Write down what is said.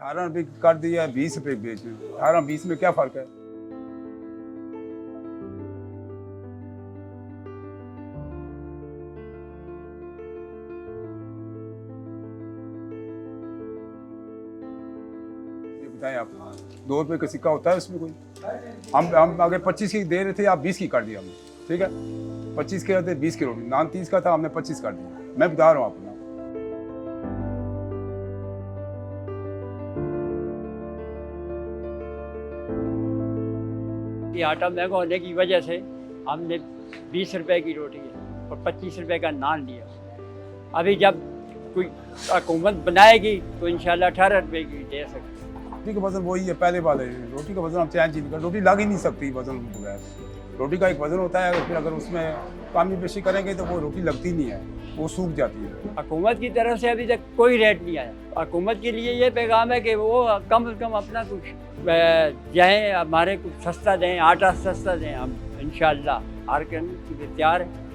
18 रुपये कर दिया, 20 रुपये बेच रहे हैं। 18-20 में क्या फ़र्क है? ये बताएं आप, 2 रुपये का सिक्का होता है उसमें कोई? हम अगर 25 की दे रहे थे, आप 20 की कर दिया हमने, ठीक है? 25 के थे, 20 की रोटी, नान 30 का था, हमने 25 कर दिया। मैं बता रहा हूँ आपको। ये आटा महंगा होने की वजह से हमने 20 रुपए की रोटी और 25 रुपए का नान लिया। अभी जब कोई हुकूमत बनाएगी तो इंशाल्लाह 18 रुपए की दे सकते। रोटी का वजन वही है पहले वाले, रोटी का वजन हम चैन चीज कर, रोटी लग ही नहीं सकती वजन के बगैर। रोटी का एक वजन होता है, फिर अगर उसमें कमी बेशी करेंगे तो वो रोटी लगती नहीं है, वो सूख जाती है। हुकूमत की तरफ से अभी तक कोई रेट नहीं आया। हुकूमत के लिए ये पैगाम है कि वो कम से कम अपना कुछ चाहे हमारे कुछ सस्ता दें, आटा सस्ता दें। हम इंशाल्लाह हार करने के लिए तैयार हैं।